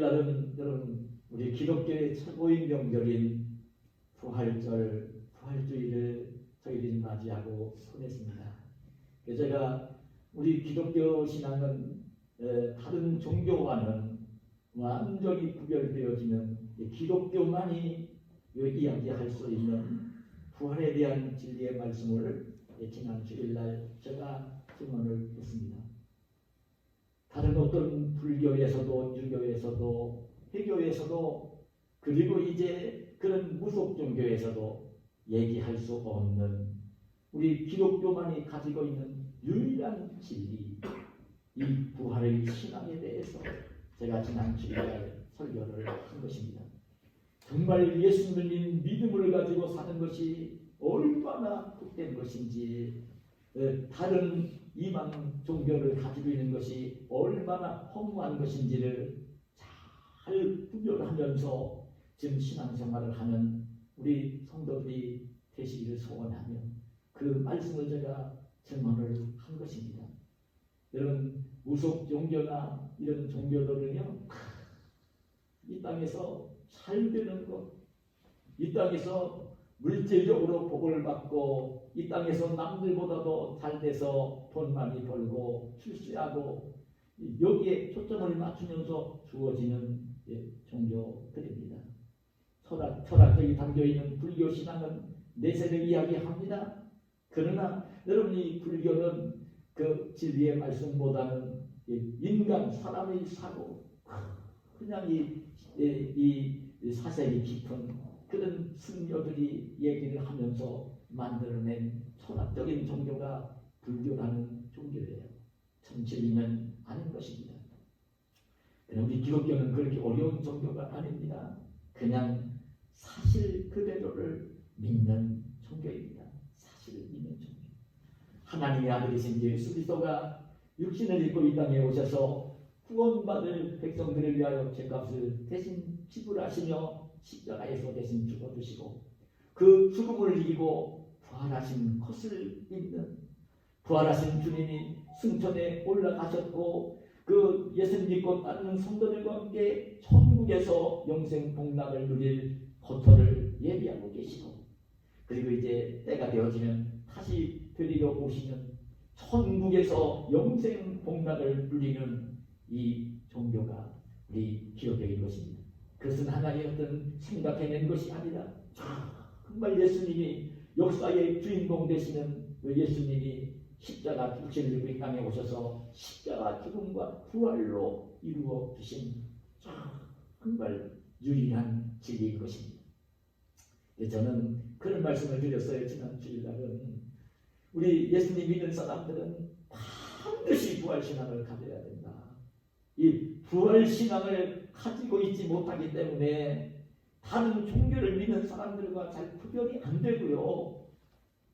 여러분 우리 기독교의 최고의 명절인 부활주의를 저희들이 맞이하고 보냈습니다. 제가 우리 기독교 신앙은 다른 종교와는 완전히 구별되어지는 기독교만이 이야기할 수 있는 부활에 대한 진리의 말씀을 지난 주일날 제가 증언을 했습니다. 다른 어떤 불교에서도 유교에서도 회교에서도 그리고 이제 그런 무속 종교에서도 얘기할 수 없는 우리 기독교만이 가지고 있는 유일한 진리, 이 부활의 신앙에 대해서 제가 지난 주일날 설교를 한 것입니다. 정말 예수님을 믿음을 가지고 사는 것이 얼마나 복된 것인지, 다른 이방 종교를 가지고 있는 것이 얼마나 허무한 것인지를 잘 구별하면서 지금 신앙생활을 하는 우리 성도들이 되시기를 소원하며 그 말씀을 제가 증언을 한 것입니다. 여러분, 무속 종교나 이런 종교들은요, 이 땅에서 잘 되는 것, 이 땅에서 물질적으로 복을 받고 이 땅에서 남들보다도 잘 돼서 돈 많이 벌고 출세하고 여기에 초점을 맞추면서 주어지는 종교들입니다. 철학적이 담겨있는 불교 신앙은 내세를 이야기합니다. 그러나 여러분이 불교는 그 진리의 말씀보다는 인간 사람의 사고, 그냥 이 사색이 깊은 그런 승려들이 얘기를 하면서 만들어낸 철학적인 종교가 불교라는 종교예요. 참 진리는 아닌 것입니다. 우리 기독교는 그렇게 어려운 종교가 아닙니다. 그냥 사실 그대로를 믿는 종교입니다. 사실을 믿는 종교. 하나님의 아들이신 예수 그리스도가 육신을 입고 이 땅에 오셔서 구원받을 백성들을 위하여 죄값을 대신 지불하시며 십자가에서 대신 죽어주시고 그 죽음을 이기고 부활하신 것을 믿는, 부활하신 주님이 승천에 올라가셨고 그 예수님 믿고 따르는 성도들과 함께 천국에서 영생 복락을 누릴 포터를 예비하고 계시고, 그리고 이제 때가 되어지면 다시 데리러 오시는 천국에서 영생 복락을 누리는 이 종교가 우리 기독교인 것입니다. 그것은 하나님의 어떤 생각해낸 것이 아니라 정말 예수님이 역사의 주인공 되시는 예수님이 십자가 육신을 입고 이 땅에 오셔서 십자가 죽음과 부활로 이루어 주신 정말 유일한 진리인 것입니다. 저는 그런 말씀을 드렸어요. 지난 주일날은 우리 예수님 믿는 사람들은 반드시 부활신앙을 가져야 된다. 이 부활신앙을 가지고 있지 못하기 때문에 다른 종교를 믿는 사람들과 잘 구별이 안 되고요.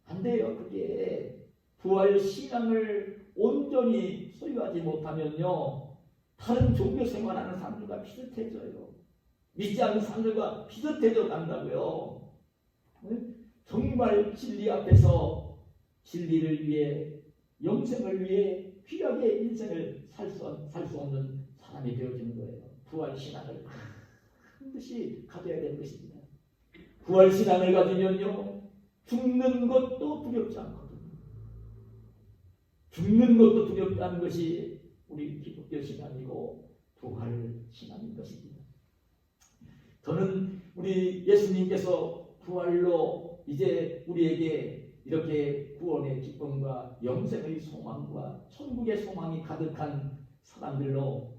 안 돼요. 그게 부활신앙을 온전히 소유하지 못하면요, 다른 종교 생활하는 사람들과 비슷해져요. 믿지 않는 사람들과 비슷해져 간다고요. 정말 진리 앞에서 진리를 위해, 영생을 위해 귀하게 인생을 살 수 없는 사람이 되어지는 거예요. 부활신앙을 반드시 가져야 되는 것입니다. 부활신앙을 가지면요, 죽는 것도 두렵지 않거든요. 죽는 것도 두렵지 않은 것이 우리 기독교 신앙이고 부활신앙인 것입니다. 저는 우리 예수님께서 부활로 이제 우리에게 이렇게 구원의 기쁨과 영생의 소망과 천국의 소망이 가득한 사람들로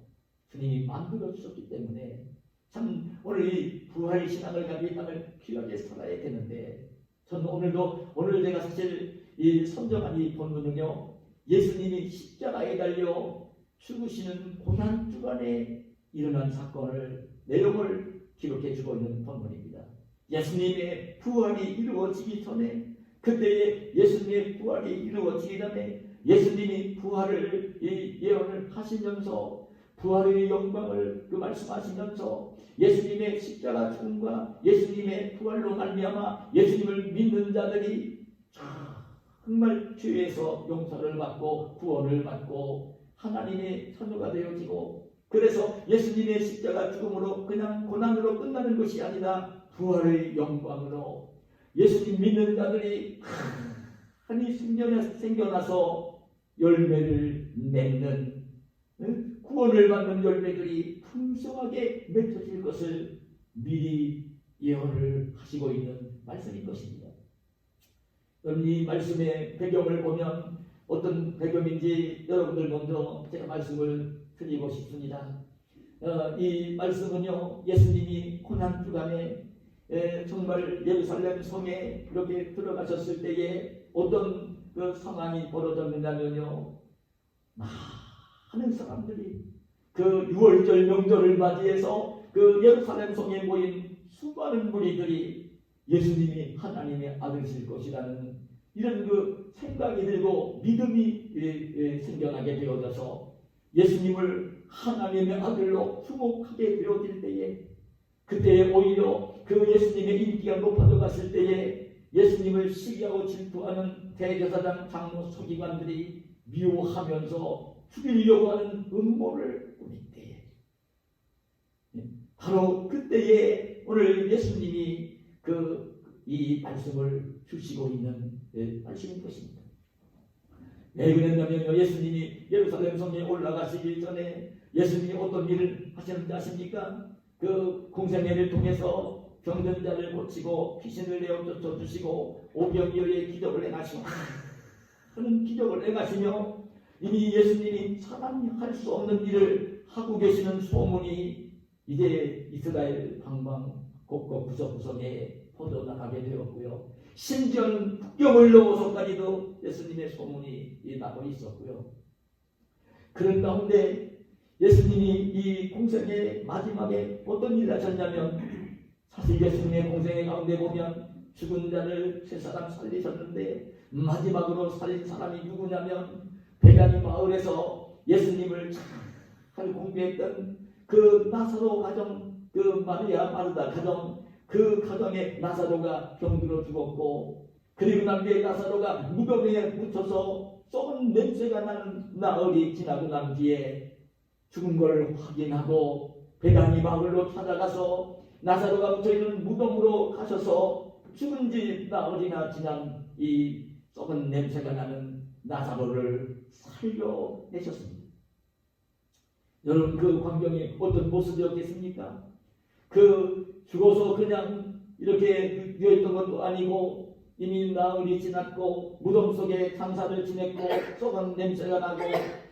주님이 만들어 주셨기 때문에 참 오늘 이 부활의 신앙을 가지고 이 땅을 귀하게 살아야 되는데, 저는 오늘 제가 사실 이 선정한 이 본문은요, 예수님이 십자가에 달려 죽으시는 고난 주간에 일어난 사건을, 내용을 기록해 주고 있는 본문입니다. 예수님의 부활이 이루어지기 전에, 그때의 예수님의 부활이 이루어지기 전에 예수님이 부활을 예언을 하시면서 부활의 영광을 말씀하시면서 예수님의 십자가 죽음과 예수님의 부활로 말미암아 예수님을 믿는 자들이 정말 죄에서 용서를 받고 구원을 받고 하나님의 자녀가 되어지고 그래서 예수님의 십자가 죽음으로 그냥 고난으로 끝나는 것이 아니라 부활의 영광으로 예수님 믿는 자들이 한이 생겨나서 열매를 맺는 구원을 받는 열매들이 풍성하게 맺혀질 것을 미리 예언을 하시고 있는 말씀인 것입니다. 여러분, 이 말씀의 배경을 보면 어떤 배경인지 여러분들 먼저 제가 말씀을 드리고 싶습니다. 이 말씀은요, 예수님이 고난 주간에 정말 예루살렘 성에 이렇게 들어가셨을 때에 어떤 그 상황이 벌어졌느냐면요, 많은 사람들이 그 6월절 명절을 맞이해서 그 예루살렘 성에 모인 수많은 무리들이 예수님이 하나님의 아들이실 것이라는 이런 그 생각이 들고 믿음이 생겨나게 되어져서 예수님을 하나님의 아들로 주목하게 되어질 때에, 그때 오히려 그 예수님의 인기가 높아져 갔을 때에 예수님을 시기하고 질투하는 대제사장, 장로, 서기관들이 미워하면서 죽이려고 하는 음모를 꾸밀 때에, 바로 그때에 오늘 예수님이 이 말씀을 주시고 있는 말씀인 것입니다. 왜 그랬냐면요, 예수님이 예루살렘 성에 올라가시기 전에 예수님이 어떤 일을 하셨는지 아십니까? 그 공생애를 통해서 병든 자를 고치고 귀신을 내어 쫓아주시고 오병이어의 기적을 행하시고 하는 기적을 행하시며, 이미 예수님이 사람이 할 수 없는 일을 하고 계시는 소문이 이제 이스라엘 방방 곳곳 구석구석에 퍼져나가게 되었고요. 심지어는 국경을 넘어서까지도 예수님의 소문이 나고 있었고요. 그런 가운데 예수님이 이 공생의 마지막에 어떤 일을 하셨냐면, 사실 예수님의 공생의 가운데 보면 죽은 자를 세 사람 살리셨는데 마지막으로 살린 사람이 누구냐면 베다니 마을에서 예수님을 잘 공부했던 그 나사로 가정, 그 마리아 마르다 가정, 그 가정에 나사로가 병들어 죽었고, 그리고 난 뒤에 나사로가 무덤에 묻혀서 썩은 냄새가 나는 나흘이 지나고 난 뒤에 죽은 걸 확인하고 베다니 마을로 찾아가서 나사로가 묻혀있는 무덤으로 가셔서 죽은 지 나흘이나 지난 이 썩은 냄새가 나는 나사로를 살려내셨습니다. 여러분, 그 광경이 어떤 모습이었겠습니까? 그 죽어서 그냥 이렇게 누워있던 것도 아니고 이미 나흘이 지났고 무덤 속에 장사를 지냈고 썩은 냄새가 나고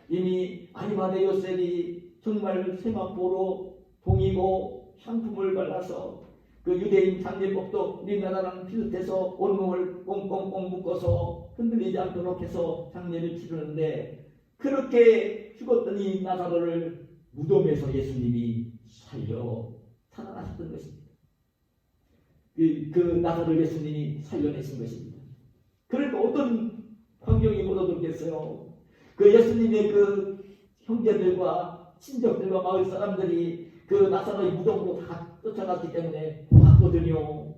이미 아리마대 요셉이 정말 세마포로 동이고 향품을 발라서 그 유대인 장례법도 우리나라랑 비슷해서 온몸을 꽁꽁꽁 묶어서 흔들리지 않도록 해서 장례를 치르는데, 그렇게 죽었던 이 나사로를 무덤에서 예수님이 살려 살아나셨던 것입니다. 그 나사로를 예수님이 살려내신 것입니다. 그러니까 어떤 환경이 벌어졌겠어요? 그 예수님의 그 형제들과 친척들과 마을 사람들이 그 나사로의 무덤으로 다 쫓아갔기 때문에 왔거든요.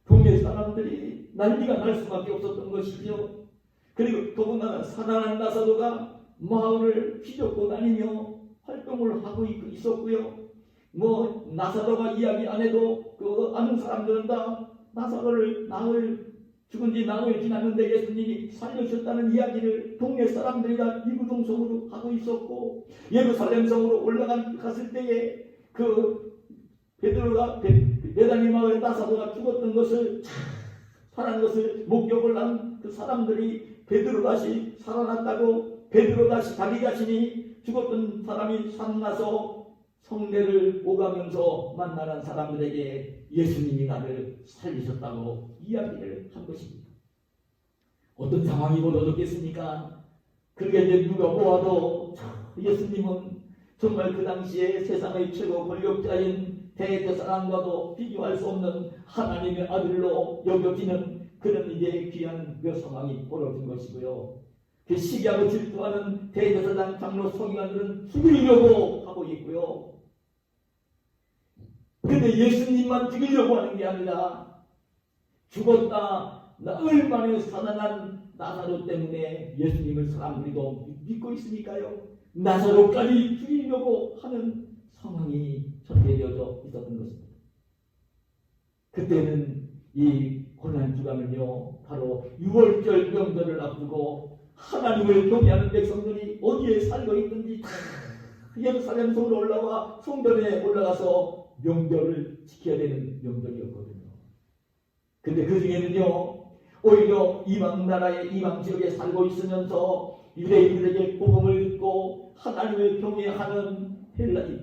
동네 사람들이 난리가 날 수밖에 없었던 것이죠. 그리고 더군다나 살아난 나사로가 마을을 휘젓고 다니며 활동을 하고 있었고요. 뭐 나사로가 이야기 안 해도 그 아는 사람들은 다 나사로를 죽은 지 나흘 지났는데 예수님이 살려주셨다는 이야기를 동네 사람들이 다 이구동성으로 하고 있었고, 예루살렘 성으로 올라갔을 때에 그 베드로가 베다니 마을에 나사로가 죽었던 것을 살아난 것을 목격을 한 그 사람들이 베드로 다시 살아났다고, 베드로 다시 자기 자신이 죽었던 사람이 살아나서 성례를 오가면서 만나는 사람들에게 예수님이 나를 살리셨다고 이야기를 한 것입니다. 어떤 상황이 벌어졌겠습니까? 그게 이제 누가 보아도 예수님은 정말 그 당시에 세상의 최고 권력자인 대제사장과도 비교할 수 없는 하나님의 아들로 여겨지는 그런 이제 귀한 그 상황이 벌어진 것이고요. 그 시기하고 질투하는 대제사장, 장로, 서기관들은 죽이려고 하고 있고요. 근데 예수님만 죽이려고 하는 게 아니라 죽었다 나흘 만에 살아난 나사로 때문에 예수님을 사람들이 더 믿고 있으니까요. 나사로까지 죽이려고 하는 상황이 전개되어져 있었던 것입니다. 그때는 이 고난주간은요 바로 6월절 명절을 앞두고 하나님을 경외하는 백성들이 어디에 살고 있든지 예루살렘 성으로 올라와 성전에 올라가서 명절을 지켜야 되는 명절이었거든요. 근데 그 중에는요 오히려 이방 나라의 이방 지역에 살고 있으면서 유대인들에게 복음을 듣고 하나님을 경외하는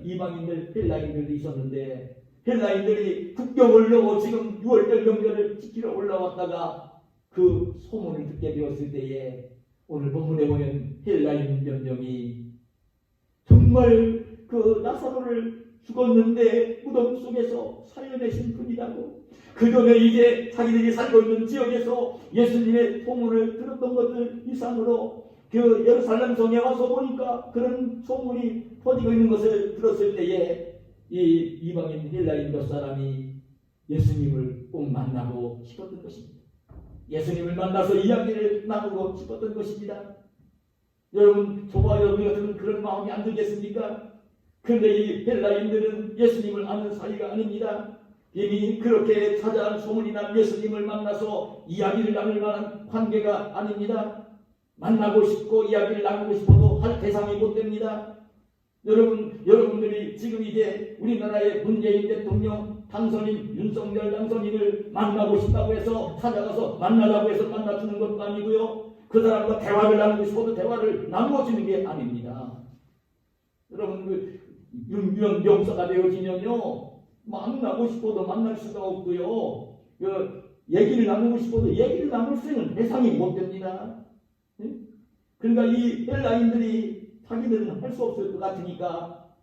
이방인들 헬라인들도 있었는데, 헬라인들이 국경을 넘어 지금 6월절 명절을 지키러 올라왔다가 그 소문을 듣게 되었을 때에 오늘 본문에 보면 헬라인 몇 명이 정말 그 나사로를 죽었는데 무덤 속에서 살려내신 분이라고, 그 전에 이제 자기들이 살고 있는 지역에서 예수님의 소문을 들었던 것들 이상으로 그 예루살렘 성에 와서 보니까 그런 소문이 퍼지고 있는 것을 들었을 때에 이 이방인 헬라인 몇 사람이 예수님을 꼭 만나고 싶었던 것입니다. 예수님을 만나서 이야기를 나누고 싶었던 것입니다. 여러분, 저와 여러분 같은 그런 마음이 안 들겠습니까? 그런데 이 헬라인들은 예수님을 아는 사이가 아닙니다. 이미 그렇게 찾아온 소문이 난 예수님을 만나서 이야기를 나눌 만한 관계가 아닙니다. 만나고 싶고 이야기를 나누고 싶어도 할 대상이 못 됩니다. 여러분들이 지금 이제 우리나라의 문재인 대통령 당선인 윤석열 당선인을 만나고 싶다고 해서 찾아가서 만나라고 해서 만나주는 것도 아니고요. 그 사람과 대화를 나누고 싶어도 대화를 나누어주는 게 아닙니다. 여러분, 윤명사가 되어지면요 만나고 싶어도 만날 수가 없고요. 얘기를 나누고 싶어도 얘기를 나눌 수 있는 대상이 못 됩니다. 그러니까 이 헬라인들이 자기들은 할 수 없을 것 같으니까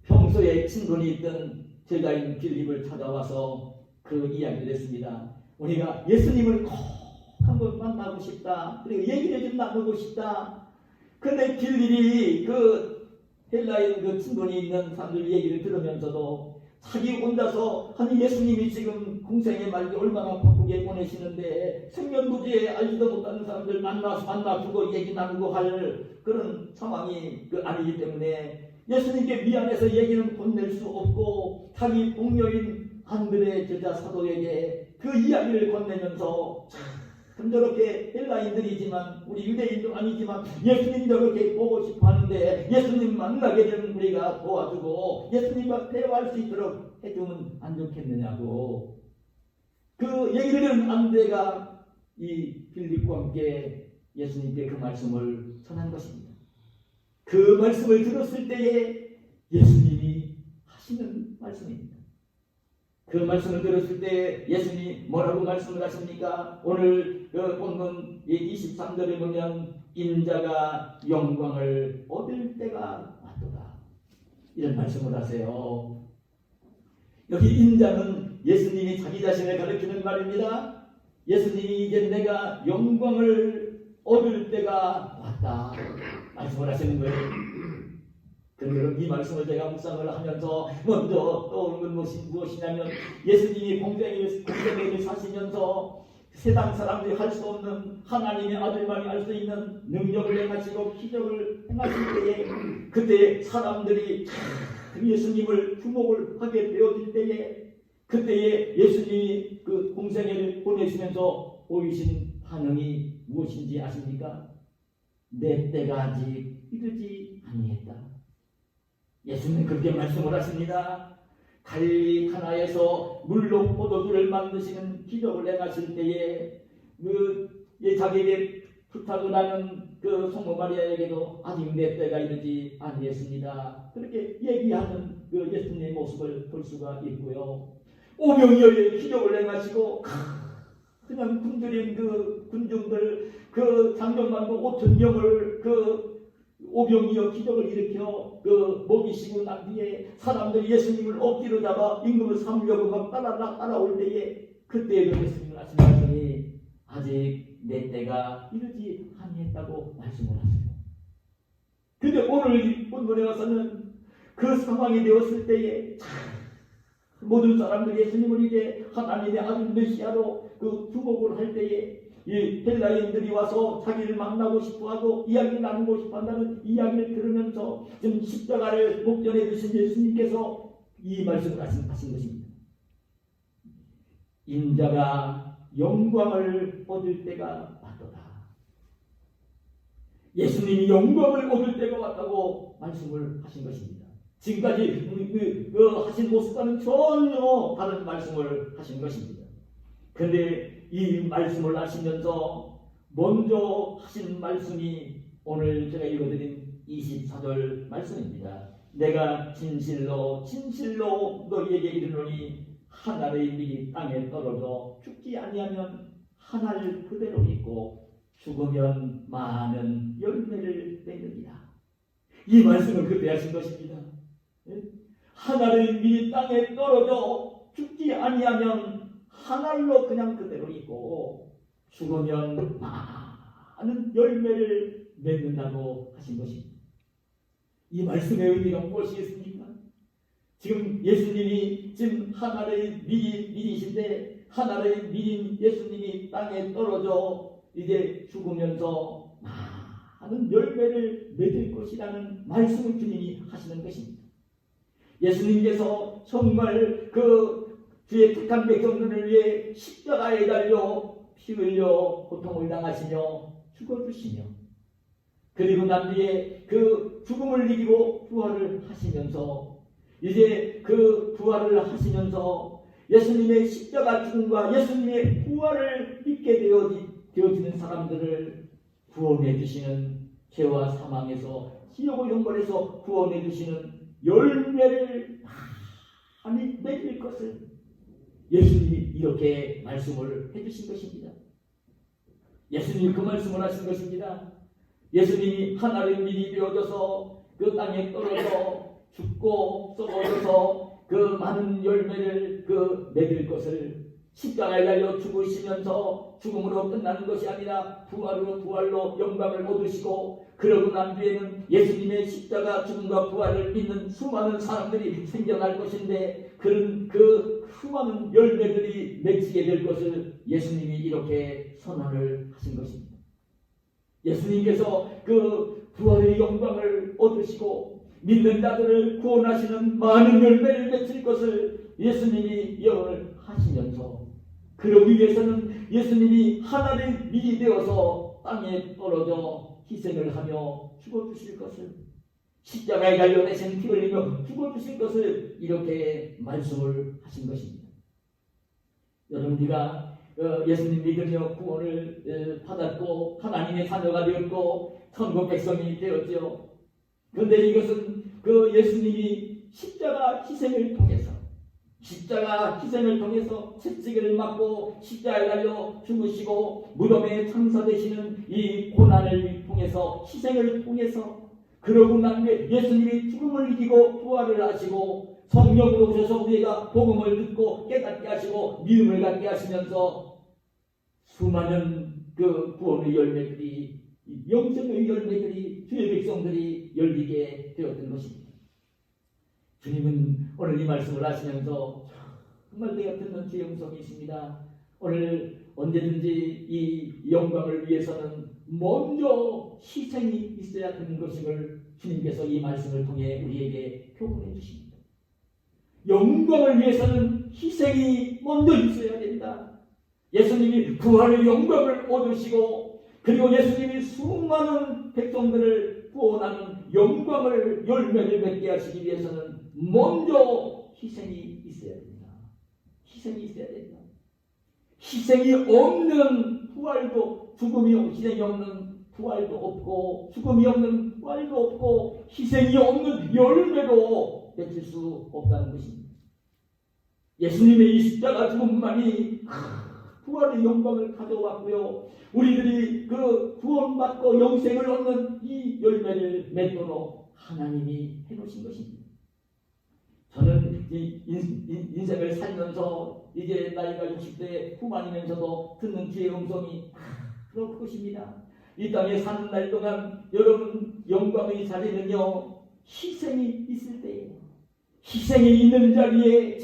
평소에 친분이 있던 제자인 빌립을 찾아와서 그 이야기를 했습니다. 우리가 예수님을 꼭 한번 만나고 싶다. 그리고 얘기를 좀 나누고 싶다. 그런데 빌립이 그 헬라인 그 친분이 있는 사람들 얘기를 들으면서도 자기 혼자서 아니 예수님이 지금 공생의 말기 얼마나 바쁘게 보내시는데 생면부지에 알지도 못하는 사람들 만나주고 얘기 나누고 할 그런 상황이 아니기 때문에 예수님께 미안해서 얘기는 건넬 수 없고 자기 동료인 안드레 제자 사도에게 그 이야기를 건네면서 참 저렇게 헬라인들이지만 우리 유대인도 아니지만 예수님 저렇게 보고 싶어 하는데 예수님 만나게 되면 우리가 도와주고 예수님과 대화할 수 있도록 해주면 안 좋겠느냐고 그 얘기를 들은 안드레가 이 빌립과 함께 예수님께 그 말씀을 전한 것입니다. 그 말씀을 들었을 때에 예수님이 하시는 말씀입니다. 그 말씀을 들었을 때 예수님이 뭐라고 말씀을 하십니까? 오늘 본문 23절에 보면 인자가 영광을 얻을 때가 왔도다 이런 말씀을 하세요. 여기 인자는 예수님이 자기 자신을 가리키는 말입니다. 예수님이 이제 내가 영광을 얻을 때가 왔다 말씀을 하시는 거예요. 그러면 이 말씀을 제가 묵상을 하면서 먼저 떠오르는 것이 무엇이냐면 예수님이 공생애를 사시면서 세상 사람들이 할 수 없는 하나님의 아들만이 할 수 있는 능력을 행하시고 기적을 행하실 때에 그때 사람들이 예수님을 주목을 하게 되어질 때에 그때에 예수님이 그 공생애를 보내시면서 보이신 반응이 무엇인지 아십니까? 내 때가 아직 이르지 아니했다. 예수님은 그렇게 말씀을 하십니다. 갈릴리 가나에서 물로 포도주를 만드시는 기적을 행하실 때에 자기에게 부탁을 하는 그 성모 마리아에게도 아직 내 때가 이르지 아니했습니다. 그렇게 얘기하는 그 예수님의 모습을 볼 수가 있고요. 오병이어의 기적을 행하시고 그냥 군들인 그 군중들 그 장정만도 5,000명을 그 오병이어 기적을 일으켜 그 먹이시고 난 뒤에 사람들이 예수님을 억지로 잡아 임금을 삼으려고 막 따라올 때에 그때에도 예수님을 말씀하시니 아직 내 때가 이르지 아니했다고 말씀을 하세요. 근데 오늘 본문에 와서는 그 상황이 되었을 때에 모든 사람들이 예수님을 이제 하나님의 아들 메시아로 그 주목을 할 때에 이 헬라인들이 와서 자기를 만나고 싶어하고 이야기를 나누고 싶어한다는 이야기를 들으면서 지금 십자가를 목전에 두신 예수님께서 이 말씀을 하신 것입니다. 인자가 영광을 얻을 때가 왔도다. 예수님이 영광을 얻을 때가 왔다고 말씀을 하신 것입니다. 지금까지 하신 모습과는 전혀 다른 말씀을 하신 것입니다. 그런데 이 말씀을 하시면서 먼저 하신 말씀이 오늘 제가 읽어드린 24절 말씀입니다. 내가 진실로 진실로 너희에게 이르노니 한 알의 밀이 땅에 떨어져 죽지 아니하면 한 알 그대로 있고 죽으면 많은 열매를 맺느니라. 이 말씀을 그때 하신 것입니다. 한 알의 밀이 땅에 떨어져 죽지 아니하면 한 알로 그냥 그대로 있고 죽으면 많은 열매를 맺는다고 하신 것입니다. 이 말씀의 의미가 무엇이겠습니까? 지금 예수님이 지금 한 알의 밀이신데 한 알의 밀인 예수님이 땅에 떨어져 이제 죽으면서 많은 열매를 맺을 것이라는 말씀을 주님이 하시는 것입니다. 예수님께서 정말 그 주의 택한 백성들을 위해 십자가에 달려 피 흘려 고통을 당하시며 죽어주시며 그리고 난 뒤에 그 죽음을 이기고 부활을 하시면서 이제 그 부활을 하시면서 예수님의 십자가 죽음과 예수님의 부활을 믿게 되어지는 사람들을 구원해 주시는 죄와 사망에서 지옥의 영벌에서 구원해 주시는 열매를 많이 맺을 것을 예수님이 이렇게 말씀을 해주신 것입니다. 예수님이 그 말씀을 하신 것입니다. 예수님이 하나의 밀이 되어져서 그 땅에 떨어져 죽고 썩어져서 그 많은 열매를 맺을 것을 십자가에 달려 죽으시면서 죽음으로 끝나는 것이 아니라 부활로 영광을 얻으시고 그러고 난 뒤에는 예수님의 십자가 죽음과 부활을 믿는 수많은 사람들이 생겨날 것인데 그런 그 수많은 열매들이 맺히게 될 것을 예수님이 이렇게 선언을 하신 것입니다. 예수님께서 그 부활의 영광을 얻으시고 믿는 자들을 구원하시는 많은 열매를 맺힐 것을 예수님이 예언을 하시면서 그러기 위해서는 예수님이 하나의 밀이 되어서 땅에 떨어져 희생을 하며 죽어주실 것을 십자가에 달려 대신 피 흘리며 죽어주실 것을 이렇게 말씀을 하신 것입니다. 여러분 우리가 예수님 믿으며 구원을 받았고 하나님의 자녀가 되었고 천국 백성이 되었죠. 그런데 이것은 그 예수님이 십자가 희생을 통해서 채찍을 맞고 십자가에 달려 죽으시고 무덤에 장사되시는 이 고난을 통해서 희생을 통해서 그러고 난 뒤에 예수님이 죽음을 이기고 부활을 하시고 성령으로 오셔서 우리가 복음을 듣고 깨닫게 하시고 믿음을 갖게 하시면서 수많은 그 구원의 열매들이 영생의 열매들이 주의 백성들이 열리게 되었던 것입니다. 주님은 오늘 이 말씀을 하시면서 정말 내가 듣는 주의 음성이 있습니다. 오늘 언제든지 이 영광을 위해서는 먼저 희생이 있어야 되는 것임을 주님께서 이 말씀을 통해 우리에게 교훈해 주십니다. 영광을 위해서는 희생이 먼저 있어야 된다. 예수님이 부활의 영광을 얻으시고 그리고 예수님이 수많은 백성들을 구원하는 영광을 열매를 맺게 하시기 위해서는 먼저 희생이 있어야 됩니다. 희생이 있어야 됩니다. 희생이 없는 부활도 희생이 없는 부활도 없고 죽음이 없는 부활도 없고 희생이 없는 열매도 맺힐 수 없다는 것입니다. 예수님의 이 십자가 죽음만이 부활의 영광을 가져왔고요. 우리들이 그 구원받고 영생을 얻는 이 열매를 맺도록 하나님이 해놓으신 것입니다. 저는 이 인생을 살면서 이제 나이가 60대 후반이면서도 듣는 주의 음성이 그럴 것입니다. 이 땅에 사는 날 동안 여러분 영광의 자리는요 희생이 있을 때예요. 희생이 있는 자리에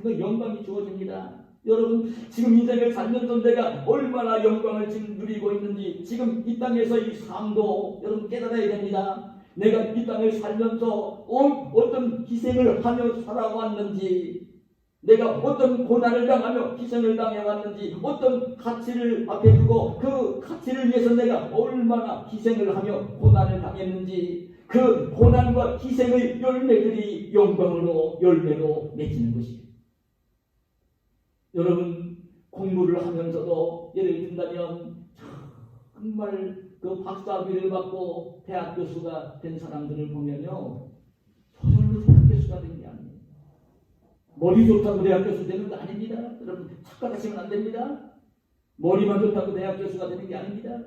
그 영광이 주어집니다. 여러분 지금 인생을 살면서 내가 얼마나 영광을 지금 누리고 있는지 지금 이 땅에서 이 삶도 여러분 깨달아야 됩니다. 내가 이 땅을 살면서 어떤 희생을 하며 살아왔는지, 내가 어떤 고난을 당하며 희생을 당해왔는지, 어떤 가치를 앞에 두고 그 가치를 위해서 내가 얼마나 희생을 하며 고난을 당했는지, 그 고난과 희생의 열매들이 영광으로 열매로 맺히는 것이에요. 여러분 공부를 하면서도 예를 든다면 정말 그 박사학위를 받고 대학 교수가 된 사람들을 보면요, 저절로 대학 교수가 된 게 아니에요. 머리 좋다고 대학 교수 되는 거 아닙니다. 여러분 착각하시면 안 됩니다. 머리만 좋다고 대학 교수가 되는 게 아닙니다.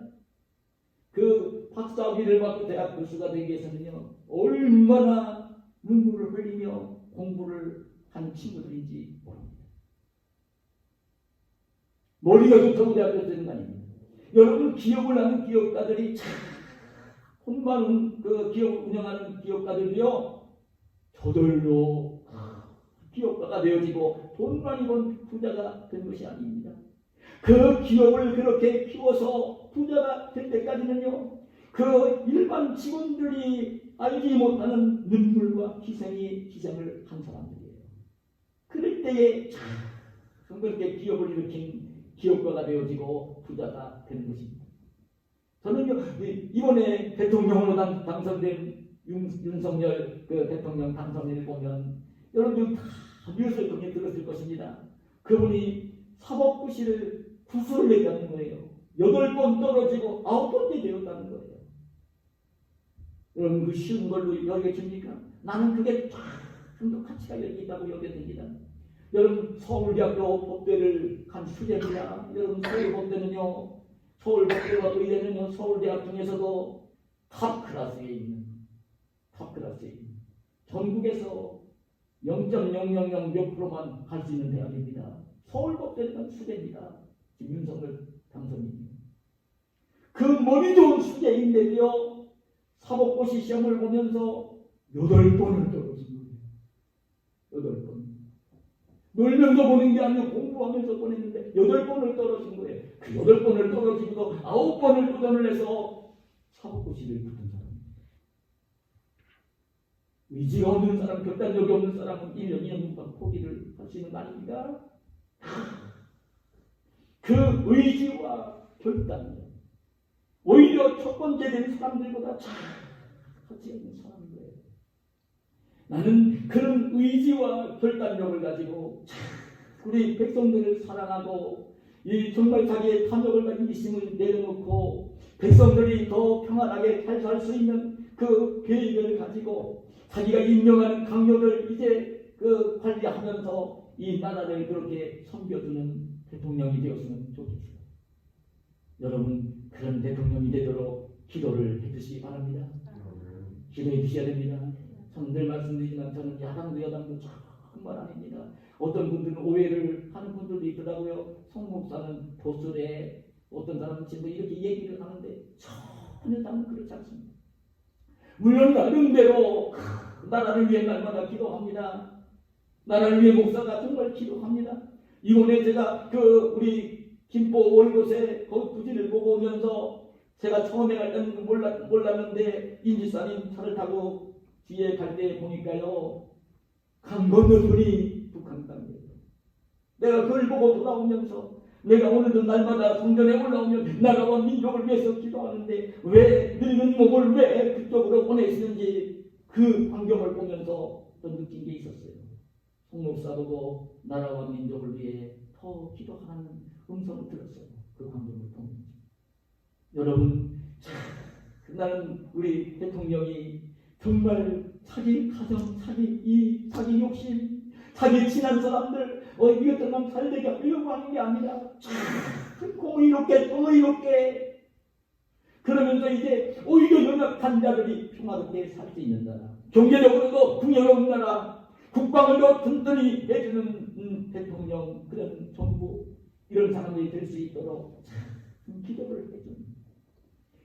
그 박사학위를 받고 대학 교수가 되기 위해서는요, 얼마나 눈물을 흘리며 공부를 한 친구들인지 모릅니다. 머리가 좋다고 대학 교수 되는 거 아닙니다. 여러분 기업을 하는 기업가들이 참 돈 많은 그 기업 운영하는 기업가들이요, 저절로 기업가가 되어지고 돈 많이 번 부자가 된 것이 아닙니다. 그 기업을 그렇게 키워서 부자가 될 때까지는요, 그 일반 직원들이 알지 못하는 눈물과 희생을 한 사람들이에요. 그럴 때에 참 그렇게 기업을 일으킨 기업가가 되어지고 부자가 되는 것입니다. 저는요, 이번에 대통령으로 당선된 윤석열 그 대통령 당선인을 보면 여러분들 다 뉴스를 통해 들었을 것입니다. 그분이 사법고시를 구수를 냈다는 거예요. 8번 떨어지고 9번째 되었다는 거예요. 여러분 그 쉬운 걸로 여겨집니까? 나는 그게 참 가치가 있다고 여겨집니다. 여러분 서울대학교 법대를 간 수재입니다. 여러분 서울법대는요, 서울법대와 의대는요, 서울대학 중에서도 탑 클래스에 있는 전국에서 0.000 몇 프로만 갈 수 있는 대학입니다. 서울법대는 수재입니다. 지금 윤석열 당선인입니다. 그 머리 좋은 수재인데도요, 사법고시 시험을 보면서 8번을 떨어진 거예요. 8번. 놀면서 보는 게 아니고 공부하면서 보냈는데 8번을 떨어진 거예요. 그 8번을 떨어지고도 9번을 도전을 해서 사법고시를 붙은 사람입니다. 의지가 없는 사람, 결단력이 없는 사람은 1년, 2년 포기를 할 수 있는 거 아닙니까? 그 의지와 결단력, 오히려 첫 번째 된 사람들보다 잘 가치 있는 사람인 거예요. 나는 그런 의지와 결단력을 가지고 우리 백성들을 사랑하고 정말 자기의 탐욕과 이기심을 내려놓고 백성들이 더 평안하게 잘 살 수 있는 그 계획을 가지고 자기가 임명하는 강요를 이제 그 관리하면서 이 나라를 그렇게 섬겨주는 대통령이 되었으면 좋겠어요. 여러분 그런 대통령이 되도록 기도를 해주시기 바랍니다. 기도해 주셔야 됩니다. 저는 늘 말씀드리지만 저는 야당도 여당도 정말 아닙니다. 어떤 분들은 오해를 하는 분들도 있더라고요. 송 목사는 보수래, 어떤 사람은 지금 이렇게 얘기를 하는데 전혀 나는 그렇지 않습니다. 물론 나름대로 나라를 위해 날마다 기도합니다. 나라를 위해 목사가 정말 기도합니다. 이번에 제가 그 우리 김포 월곶에 그 부지를 보고 오면서 제가 처음에 갈 때는 몰랐는데 임지사님 차를 타고 뒤에 갈 때 보니까요, 강 건너편이 북한 땅이에요. 내가 그걸 보고 돌아오면서 내가 오늘도 날마다 성전에 올라오면 나라와 민족을 위해서 기도하는데 왜 늙은 몸을 왜 그쪽으로 보내시는지 그 광경을 보면서 또 느낀 게 있었어요. 송 목사 보고 나라와 민족을 위해 더 기도하는 음성을 들었어요. 그 광경을 보면서. 여러분, 나는 우리 대통령이 정말 자기 가정, 자기 욕심, 자기 친한 사람들, 이것들만 잘되게 하려고 하는 게 아니라 공의롭게 그러면서 이제 오히려 연약한 자들이 평화롭게 살 수 있는 나라, 경제적으로도 풍요로운 나라, 국방을 더 든든히 해주는 대통령, 그런 정부, 이런 사람들이 될 수 있도록 기도를 해줍니다.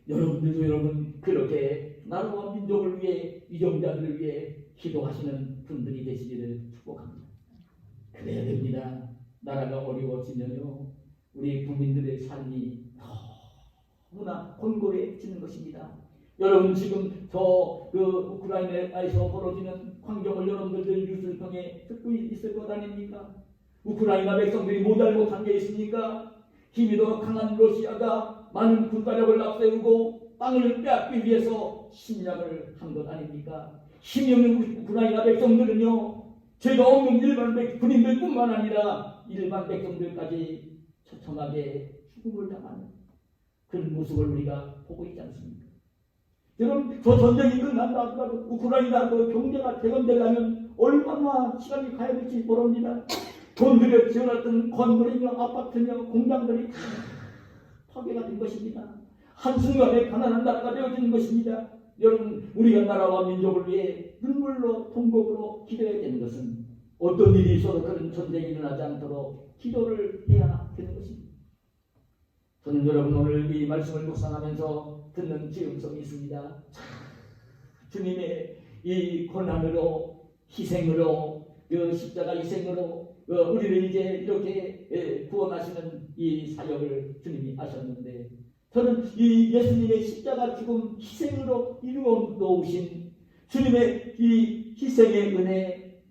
여러분들도 여러분 그렇게 나라와 민족을 위해, 유정자들을 위해 기도하시는 분들이 되시기를 축복합니다. 그래야 됩니다. 나라가 어려워지면요 우리 국민들의 삶이 너무나 곤고해지는 것입니다. 여러분 지금 저 우크라이나에서 벌어지는 환경을 여러분들 뉴스를 통해 듣고 있을 것 아닙니까? 우크라이나 백성들이 뭐 잘못한 게 있습니까? 힘이 더 강한 러시아가 많은 군사력을 앞세우고 땅을 빼앗기 위해서 침략을 한 것 아닙니까? 힘이 없는 우크라이나 백성들은요 죄가 없는 일반 군인들뿐만 아니라 일반 백성들까지 처참하게 죽음을 당하는 그런 모습을 우리가 보고 있지 않습니까? 여러분 저 전쟁이 끝난다 하더라도 우크라이나 경제가 재건되려면 얼마나 시간이 가야 될지 모릅니다. 돈 들여 지어놨던 건물이며 아파트며 공장들이 다 파괴가 된 것입니다. 한순간에 가난한 나라가 되어지는 것입니다. 여러분 우리가 나라와 민족을 위해 눈물로 통곡으로 기도해야 되는 것은 어떤 일이 있어도 그런 전쟁이 일어나지 않도록 기도를 해야 되는 것입니다. 저는 여러분 오늘 이 말씀을 묵상하면서 듣는 지음성이 있습니다. 주님의 이 고난으로 희생으로 십자가 희생으로 우리를 이제 이렇게 구원하시는 이 사역을 주님이 하셨는데 저는 이 예수님의 십자가 죽음 희생으로 이루어 놓으신 주님의 이 희생의 은혜,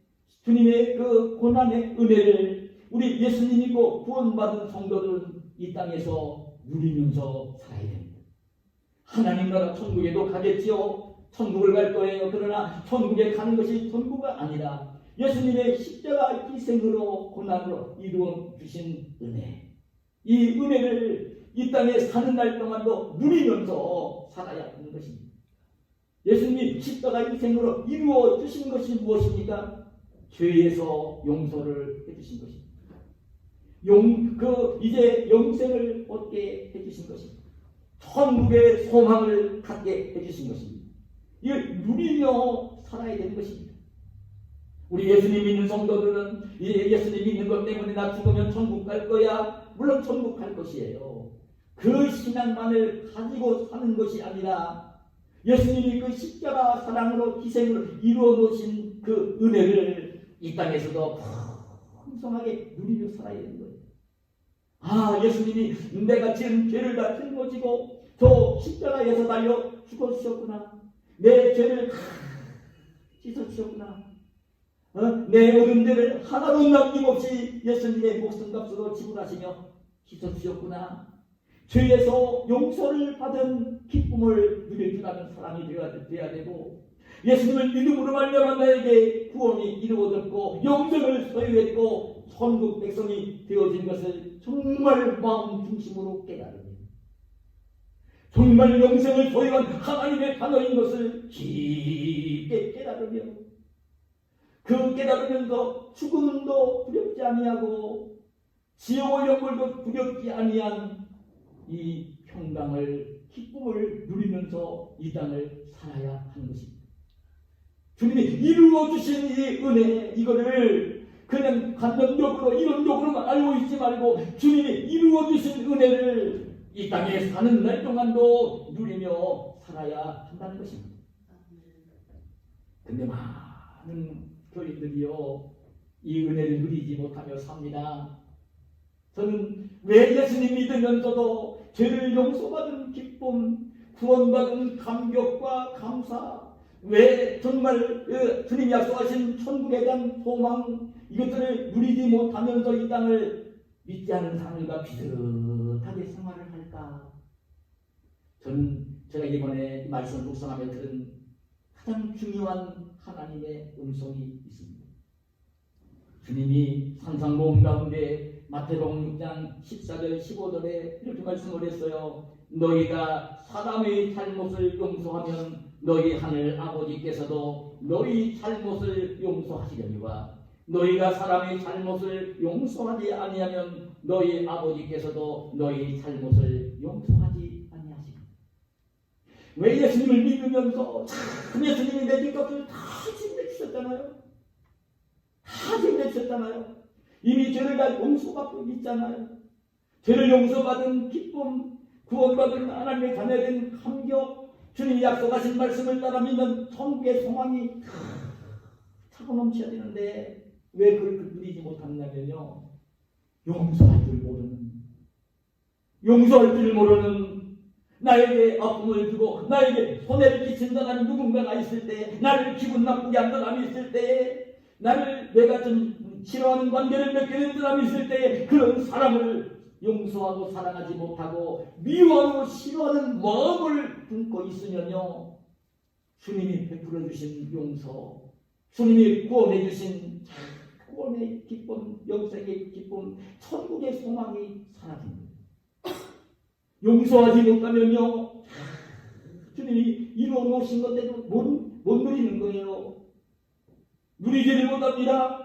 주님의 그 고난의 은혜를 우리 예수님 믿고 구원받은 성도들은 이 땅에서 누리면서 살아야 됩니다. 하나님 나라 천국에도 가겠지요. 천국을 갈 거예요. 그러나 천국에 가는 것이 전부가 아니라 예수님의 십자가 희생으로 고난으로 이루어 주신 은혜, 이 은혜를 이 땅에 사는 날 동안도 누리면서 살아야 하는 것입니다. 예수님이 십자가 희생으로 이루어 주신 것이 무엇입니까? 죄에서 용서를 해주신 것입니다. 이제 영생을 얻게 해주신 것입니다. 천국의 소망을 갖게 해주신 것입니다. 이걸 누리며 살아야 되는 것입니다. 우리 예수님 믿는 성도들은 이제 예수님 믿는 것 때문에 나 죽으면 천국 갈 거야. 물론 천국 갈 것이에요. 그 신앙만을 가지고 사는 것이 아니라 예수님이 그 십자가 사랑으로 희생으로 이루어 놓으신 그 은혜를 이 땅에서도 풍성하게 누리며 살아야 되는 거예요. 아, 예수님이 내가 지은 죄를 다 짊어지고 저 십자가에서 달려 죽어주셨구나. 내 죄를 다 씻어주셨구나. 내 어른들을 하나도 남김없이 예수님의 목숨값으로 지불하시며 씻어주셨구나. 죄에서 용서를 받은 기쁨을 누려주라는 사람이 되어야 되고 예수님을 믿음으로 말미암아 나에게 구원이 이루어졌고 영생을 소유했고 천국 백성이 되어진 것을 정말 마음 중심으로 깨달으며 정말 영생을 소유한 하나님의 자녀인 것을 깊게 깨달으며 그 깨달으면서 죽음도 두렵지 아니하고 지옥의 영물도 두렵지 아니한 이 평강을 기쁨을 누리면서 이 땅을 살아야 하는 것입니다. 주님이 이루어 주신 이 은혜 이거를 그냥 간접적으로 이론적으로만 알고 있지 말고 주님이 이루어 주신 은혜를 이 땅에 사는 날 동안도 누리며 살아야 한다는 것입니다. 근데 많은 교인들이요 이 은혜를 누리지 못하며 삽니다. 저는 왜 예수님 믿으면서도 죄를 용서받은 기쁨, 구원받은 감격과 감사, 왜 정말 주님이 약속하신 천국에 대한 소망 이것들을 누리지 못하면서 이 땅을 믿지 않은 사람과 비슷하게 생활을 할까? 저는 제가 이번에 말씀을 묵상하며 들은 가장 중요한 하나님의 음성이 있습니다. 주님이 산상보험 가운데 마태복음 6장 14절 15절에 이렇게 말씀을 했어요. 너희가 사람의 잘못을 용서하면 너희 하늘 아버지께서도 너희 잘못을 용서하시려니와 너희가 사람의 잘못을 용서하지 아니하면 너희 아버지께서도 너희 잘못을 용서하지 아니하시리라. 왜 예수님을 믿으면서 참 예수님이 내 죄값을 다 짊어지셨잖아요. 다 짊어지셨잖아요. 이미 죄를 다 용서받고 있잖아요. 죄를 용서받은 기쁨, 구원받은 하나님의 자녀에 대한 감격, 주님이 약속하신 말씀을 따라 믿는 천국의 소망이 차고 넘쳐야 되는데 왜 그걸 누리지 못하냐면요. 용서할 줄 모르는 나에게 아픔을 주고 나에게 손해를 끼친 사람이 누군가가 있을 때, 나를 기분 나쁘게 한 사람이 있을 때, 나를 내가 좀 싫어하는 관계를 맺게 된 사람이 있을 때, 그런 사람을 용서하고 사랑하지 못하고 미워하고 싫어하는 마음을 품고 있으면요, 주님이 베풀어 주신 용서, 주님이 구원해 주신 구원의 기쁨, 영생의 기쁨, 천국의 소망이 사라집니다. 용서하지 못하면요, 주님이 이루어 놓으신 건데도 못 누리는 거예요. 누리지를 못합니다.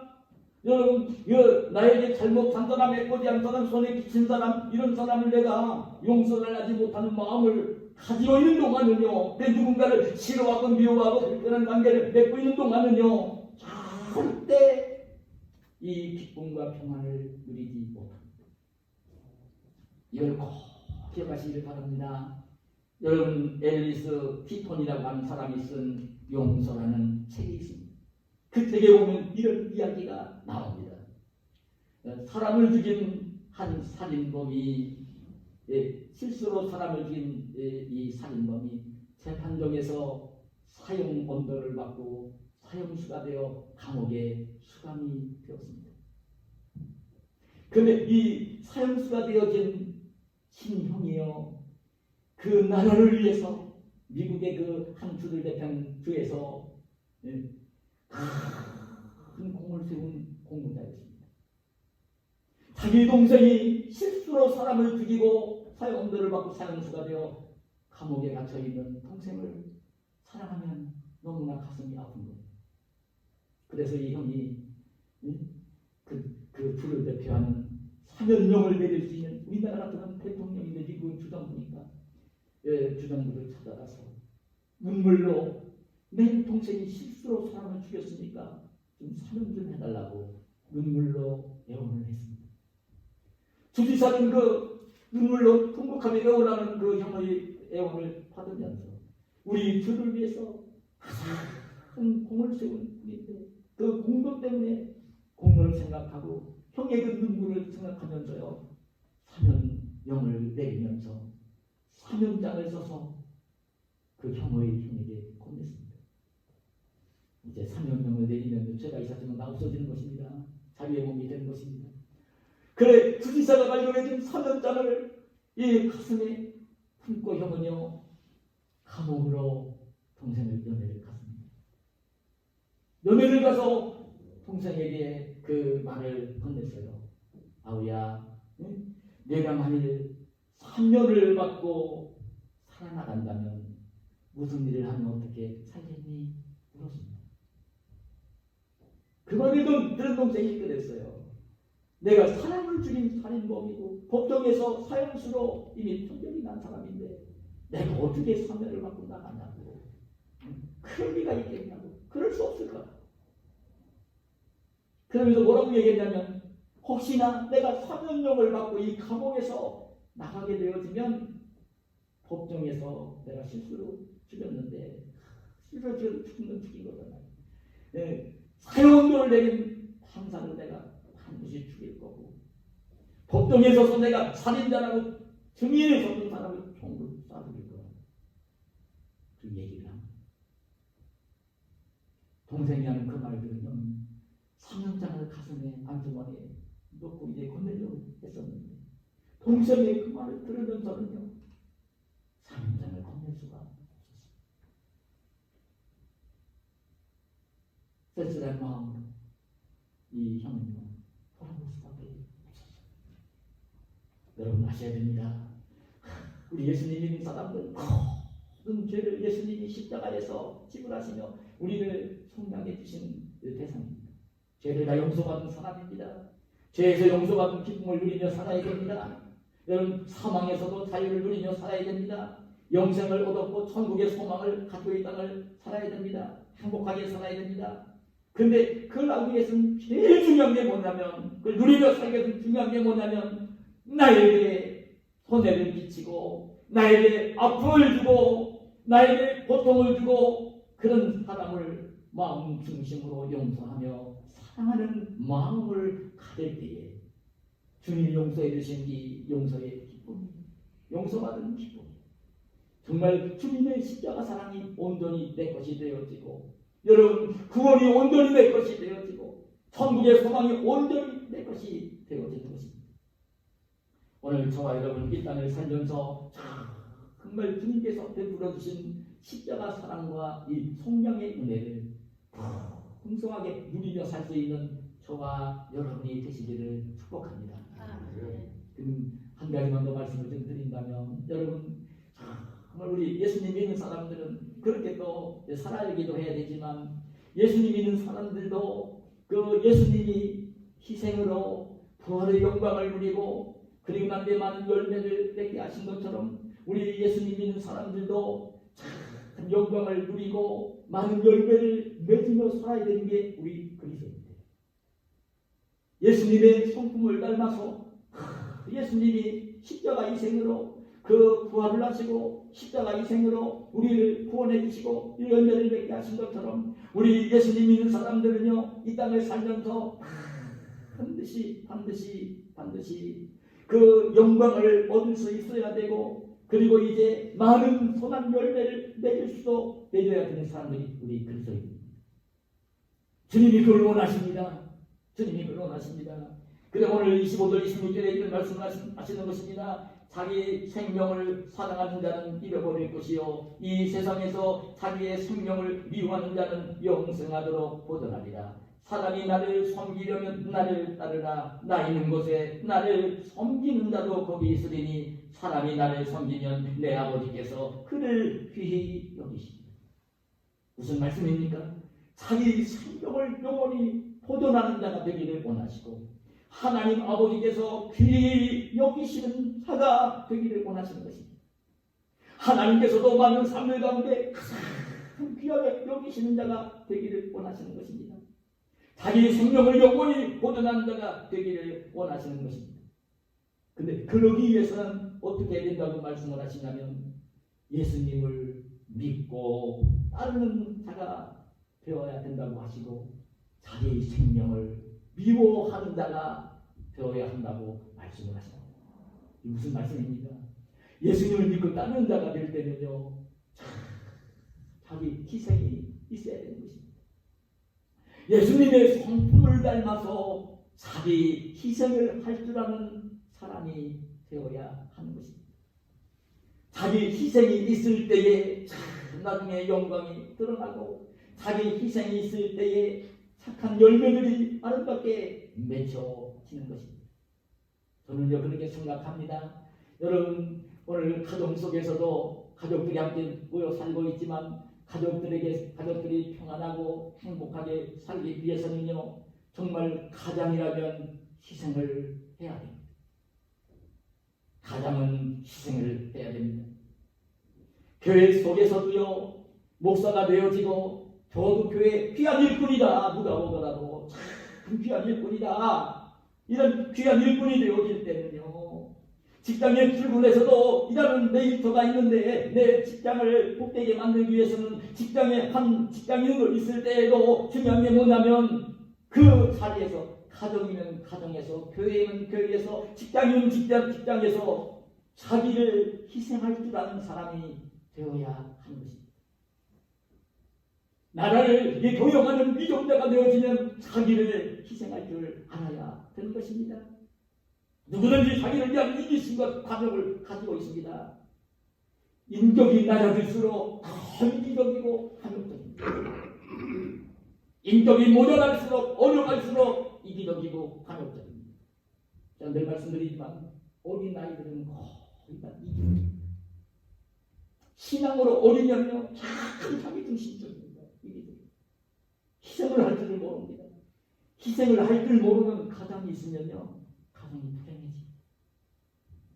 여러분, 나에게 잘못한 사람, 애꿎지 않은 사람, 손에 끼친 사람, 이런 사람을 내가 용서를 하지 못하는 마음을 가지고 있는 동안은요, 내 누군가를 싫어하고 미워하고 불편한 관계를 맺고 있는 동안은요, 절대 이 기쁨과 평안을 누리지 못합니다. 이걸 꼭 기억하시기를 바랍니다. 여러분, 앨리스 티톤이라고 하는 사람이 쓴 용서라는 책이 있습니다. 그 책에 보면 이런 이야기가 나옵니다. 사람을 죽인 한 살인범이, 실수로 사람을 죽인 이 살인범이 재판정에서 사형 언도를 받고 사형수가 되어 감옥에 수감이 되었습니다. 그런데 이 사형수가 되어진 신형이요, 그 나라를 위해서 미국의 그 한 주들 대표하는 주에서 큰 공을 세운 공무자였습니다. 자기 동생이 실수로 사람을 죽이고 사형언도를 받고 사형수가 되어 감옥에 갇혀있는 동생을 사랑하면 너무나 가슴이 아픈 거예요. 그래서 이 형이 그 주를 대표하는 사면령을 내릴 수 있는, 우리나라 같은 대통령인데 미국은 주정부니까 주정부를 찾아가서 눈물로 내 동생이 실수로 사람을 죽였으니까 좀 사면 좀 해달라고 눈물로 애원을 했습니다. 주지사는 그 눈물로 통곡하며 애원하는 그 형의 애원을 받으면서 우리 주를 위해서 큰 공을 세운 우리인데 그 공도 때문에 공로를 생각하고 형의 그 눈물을 생각하면서요, 사면령을 내리면서 사면장을 써서 그 형에게 건넸습니다. 이제 사면령을 내리면 죄가 있었지만 다 없어지는 것입니다. 자유의 몸이 되는 것입니다. 그래, 주지사가 발견해준 사면장을 이 가슴에 품고 형은요, 감옥으로 동생을 연애를 갔습니다. 연애를 가서 동생에게 그 말을 건넸어요. 아우야, 응? 내가 만일 3년을 받고 살아나간다면 무슨 일을 하면 어떻게 살겠니? 물었습니다. 그 말을 들은 동생이 그랬어요. 내가 사람을 죽인 살인범이고 법정에서 사형수로 이미 판결이 난 사람인데 내가 어떻게 사면을 받고 나가냐고. 그럴 리가 있겠냐고. 그럴 수 없을 거야. 그러면서 뭐라고 얘기했냐면, 혹시나 내가 사면령을 받고 이 감옥에서 나가게 되어지면 법정에서 내가 실수로 죽였는데, 실수로 죽인 건 죽인 거잖아요. 사형언도를 내린 판사를 내가 반드시 죽일 거고, 법정에 서서 내가 살인자라고 증인에 섰던 사람을 총으로 쏴 죽일 거야. 그 얘기를 합니다. 동생이 하는 그 말을 들으면 사면장을 가슴에 안주머니에 넣고 이제 건네려고 했었는데, 동생의 그 말을 들으면서는요, 사면장을 건넬 수가 없었습니다. 쓸쓸한 마음으로 이 형은요, 돌아볼 수밖에 없었어요. 여러분 아셔야 됩니다. 우리 예수님 믿는 사람들 모든 죄를 예수님이 십자가에서 지불하시며 우리를 속량해 주신 대상입니다. 죄를 다 용서받은 사람입니다. 죄에서 용서받은 기쁨을 누리며 살아야 됩니다. 여러분, 사망에서도 자유를 누리며 살아야 됩니다. 영생을 얻었고 천국의 소망을 가지고 이 땅을 살아야 됩니다. 행복하게 살아야 됩니다. 근데 그걸 하기 위해서는 제일 중요한 게 뭐냐면, 그걸 누리며 살기 위해서 중요한 게 뭐냐면, 나에게 손해를 끼치고 나에게 아픔을 주고 나에게 고통을 주고 그런 사람을 마음 중심으로 용서하며 사랑하는 마음을 가질 때에 주님이 용서해 주신 이 용서의 기쁨, 용서받은 기쁨, 정말 주님의 십자가 사랑이 온전히 내 것이 되어지고, 여러분 구원이 온전히 내 것이 되어지고, 천국의 소망이 온전히 내 것이 되어지는 것입니다. 오늘 저와 여러분 이 땅을 살면서 정말 주님께서 베풀어 주신 십자가 사랑과 이 성령의 은혜를 풍성하게 누리며 살 수 있는 저와 여러분이 되시기를 축복합니다. 한 가지만 더 말씀을 좀 드린다면, 여러분 정말 우리 예수님 믿는 사람들은 그렇게 또 살아야기도 해야 되지만, 예수님 믿는 사람들도 그 예수님이 희생으로 부활의 영광을 누리고 그리고 난 뒤에 많은 열매를 맺게 하신 것처럼, 우리 예수님 믿는 사람들도 참 영광을 누리고 많은 열매를 맺으며 살아야 되는 게 우리 그리스도입니다. 예수님의 성품을 닮아서 예수님이 십자가 희생으로 그 부활을 하시고 십자가 희생으로 우리를 구원해 주시고 열매를 맺게 하신 것처럼, 우리 예수님 믿는 사람들은요 이 땅을 살면서 반드시 그 영광을 얻을 수 있어야 되고, 그리고 이제 많은 선한 열매를 맺어야 되는 사람들이 우리 그리스도입니다. 주님이 그걸 원하십니다. 주님이 그걸 원하십니다. 그래 오늘 25절 26절에 이런 말씀을 하시는 것입니다. 자기 생명을 사랑하는 자는 잃어버릴 것이요 이 세상에서 자기의 생명을 미워하는 자는 영생하도록 보존하리라. 사람이 나를 섬기려면 나를 따르라. 나 있는 곳에 나를 섬기는 자도 거기 있으리니 사람이 나를 섬기면 내 아버지께서 그를 귀히 여기시리라. 무슨 말씀입니까? 자기 생명을 영원히 보존하는 자가 되기를 원하시고, 하나님 아버지께서 귀히 여기시는 자가 되기를 원하시는 것입니다. 하나님께서도 많은 삶을 가운데 가장 귀하게 여기시는 자가 되기를 원하시는 것입니다. 자기 생명을 영원히 보존하는 자가 되기를 원하시는 것입니다. 근데 그러기 위해서는 어떻게 해야 된다고 말씀을 하시냐면, 예수님을 믿고 따르는 자가 되어야 된다고 하시고, 자기 생명을 미워하는 자가 되어야 한다고 말씀을 하십니다. 무슨 말씀입니까? 예수님을 믿고 따르는 자가 될 때는요 자기 희생이 있어야 되는 것입니다. 예수님의 성품을 닮아서 자기 희생을 할 줄 아는 사람이 되어야 하는 것입니다. 자기 희생이 있을 때에 나중에 영광이 드러나고, 자기 희생이 있을 때에 착한 열매들이 아름답게 맺혀지는 것입니다. 저는요 그렇게 생각합니다. 여러분 오늘 가정 속에서도 가족들이 함께 모여 살고 있지만, 가족들이 평안하고 행복하게 살기 위해서는요 정말 가장이라면 희생을 해야 됩니다. 가장은 희생을 해야 됩니다. 교회 속에서도요 목사가 되어지고, 저도 교회 귀한 일꾼이다 누가 보더라도 참 귀한 일꾼이다, 이런 귀한 일꾼이 되어질 때는요, 직장에 출근해서도 일하는 메리트가 있는데 내 직장을 복되게 만들기 위해서는 직장에 한 직장인으로 있을 때에도 중요한 게 뭐냐면, 그 자리에서 가정이면 가정에서, 교회면 교회에서, 직장이면 직장에서 자기를 희생할 줄 아는 사람이 되어야 하는 것입니다. 나라를 교영하는 위정자가 되어지면 자기를 희생할 줄 알아야 되는 것입니다. 누구든지 자기를 위한 이기심과 관용을 가지고 있습니다. 인격이 낮아질수록 더 이기적이고 관용적입니다. 인격이 모자랄수록 어려갈수록 이기적이고 관용적입니다. 제가 늘 말씀드리지만 어린 아이들은 거의 다 이기적입니다. 신앙으로 어리면요 참 자기 중심적입니다. 희생을 할 줄을 모릅니다. 희생을 할 줄 모르는 가장이 있으면요 가정이 불행해집니다.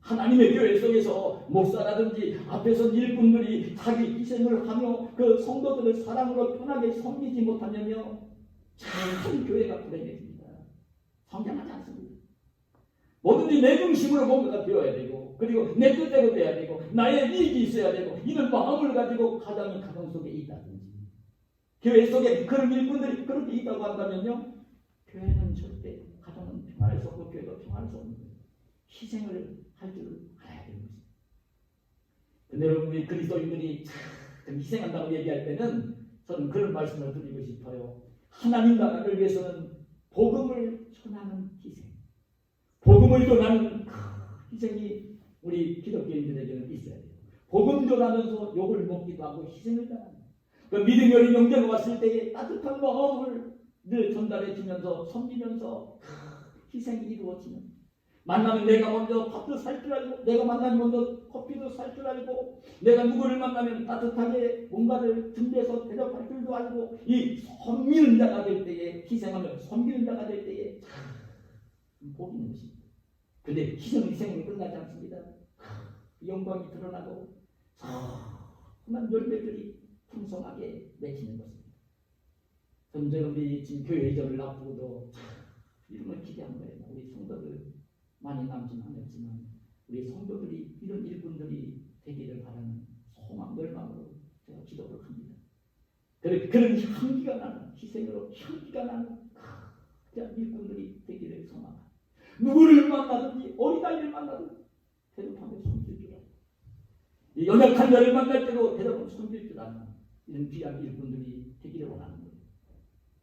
하나님의 교회 속에서 목사라든지 앞에서 일꾼들이 자기 희생을 하며 그 성도들을 사랑으로 편하게 섬기지 못하면요 참 교회가 불행해집니다. 성장하지 않습니다. 뭐든지 내 중심으로 뭔가가 되어야 되고, 그리고 내 뜻대로 돼야 되고, 나의 이익이 있어야 되고, 이런 마음을 가지고 가정이 가정 속에 있다든지, 교회 속에 그런 일꾼들이 그렇게 있다고 한다면요 교회는 절대, 가정은 평안할 수 없고 교회도 평안할 수 없는 거예요. 희생을 할 줄 알아야 되는 것입니다. 근데 여러분, 우리 그리스도인들이 참 희생한다고 얘기할 때는 저는 그런 말씀을 드리고 싶어요. 하나님 나라를 위해서는 복음을 전하는 희생, 복음을 전하는 희생이 우리 기독교인들에게는 있어야 돼요. 복음 전하면서 욕을 먹기도 하고 희생을 당합니다. 그 믿음이 어린 형제가 왔을 때에 따뜻한 마음을 늘 전달해 주면서 섬기면서 희생이 이루어지는, 만나면 내가 먼저 밥도 살 줄 알고, 내가 만나면 먼저 커피도 살 줄 알고, 내가 누구를 만나면 따뜻하게 뭔가를 준비해서 대접할 줄도 알고, 이 섬기는 자가 될 때에, 희생하며 섬기는 자가 될 때에 복이 있는 것입니다. 근데 희생으로 끝나지 않습니다. 영광이 드러나고 선한 열매들이 풍성하게 맺히는 것입니다. 현재 우리 지금 교회 이전을 앞두고도 이런 걸 기대한 거예요. 우리 성도들 많이 남지는 않았지만 우리 성도들이 이런 일꾼들이 되기를 바라는 소망, 열망으로 제가 기도를 합니다. 그런 향기가 나는, 희생으로 향기가 나는 일꾼들이 되기를 소망합니다. 누구를 만나든지 어린아이를 만나든지 대접하며 섬길 줄 알고, 연약한 자를 만날 때도 대접하며 섬길 줄 아는 이런 귀한 일꾼들이 되기를 원하는 거예요.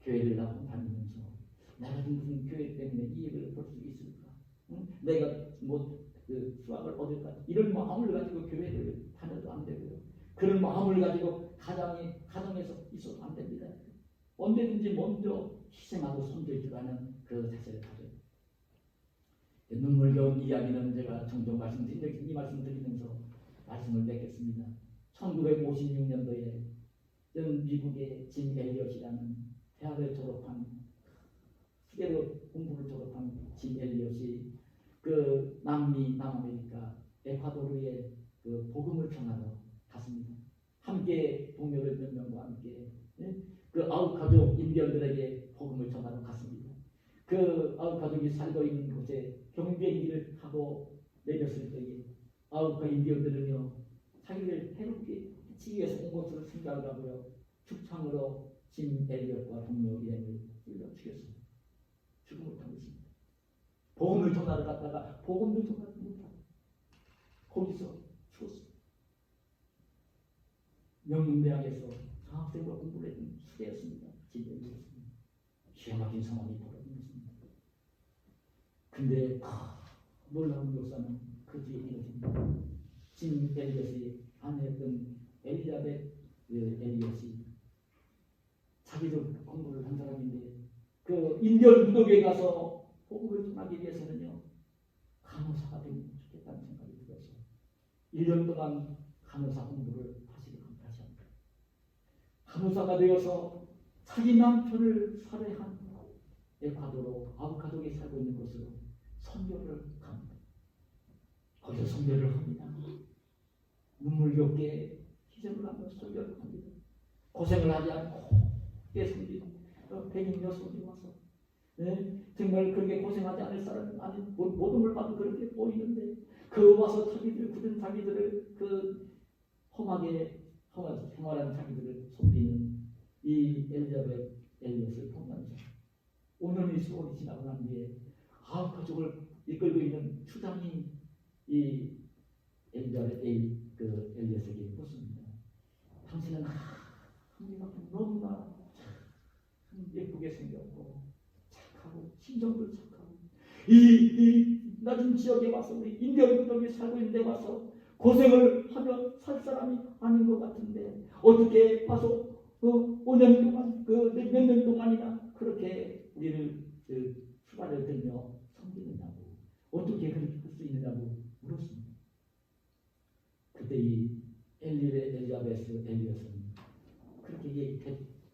교회를 나고 다니면서 내가 무슨 교회 때문에 이익을 볼 수 있을까? 응? 내가 수학을 얻을까? 이런 마음을 가지고 교회를 다녀도 안 되고요. 그런 마음을 가지고 가정에서 있어도 안 됩니다. 언제든지 먼저 희생하고 섬길 줄 아는 그 자세를 가져요. 눈물겨운 이야기는 제가 종종 말씀드리면서 말씀을 맺겠습니다. 1956년도에 미국의 짐 엘리엇이라는 대학을 졸업한, 수계로 공부를 졸업한 짐 엘리엇이 그 남아메리카 에콰도르에 그 복음을 전하러 갔습니다. 함께 동료들 몇 명과 함께 그 아우카족 인디언들에게 복음을 전하러 갔습니다. 그 아우카족이 살고 있는 곳에 경비행기를 타고 내렸을 때에 아우카 인디언들은요, 자기를 해롭게 해치기 위해서 온 것으로 생각을 하고요, 죽창으로 짐 엘리엇과 동료 일행을 찔러 죽였습니다. 죽음을 당했습니다. 복음을 전하러 갔다가 복음도 전하지 못하고 거기서 죽었습니다. 명문대학에서 장학생으로 공부를 했던 수대였습니다. 짐 엘리엇입니다. 기가 막힌 상황이 벌어졌습니다. 근데 놀라운 역사는 그 뒤에 이루어집니다. 짐 엘리엇이 아내였던 엘리자벳 엘리엇이 자기도 공부를 한 사람인데 그 인디언 무덤에 가서 복음을 전하기 위해서는요, 간호사가 되면 좋겠다는 생각이 들어서 1년 동안 간호사 공부를 다시 합니다. 간호사가 되어서 자기 남편을 살해한 에콰도르 아우카족에 살고 있는 곳으로 선교를 갑니다. 거기서 선교를 합니다. 눈물겹게 희생을 하며 선교를 합니다. 고생을 하지 않고 예수님 백인 여성이 와서 정말 그렇게 고생하지 않을 사람은 아니, 모든 걸 봐도 그렇게 보이는데 그 와서 굳은 자기들을 그 험한 자기들을 속이는 이 엘리자벳 엘리엇을 보면서 5년의 세월이 지나고 난 뒤에 가족을 이끌고 있는 추장이 이 엘리자벳 엘리엇에게 묻습니다. 당신은 너무나 예쁘게 생겼고 착하고 심정도 착하고 이 낮은 지역에 와서 우리 인디언 민족이 살고 있는 데 와서 고생을 하며 살 사람이 아닌 것 같은데 어떻게 와서 5년 동안 몇 년 동안이나 그렇게 우리를 수발을 들며 섬기느냐고, 어떻게 그렇게 할 수 있느냐고 물었습니다. 그때 이 엘리자베스 엘리엇은 그렇게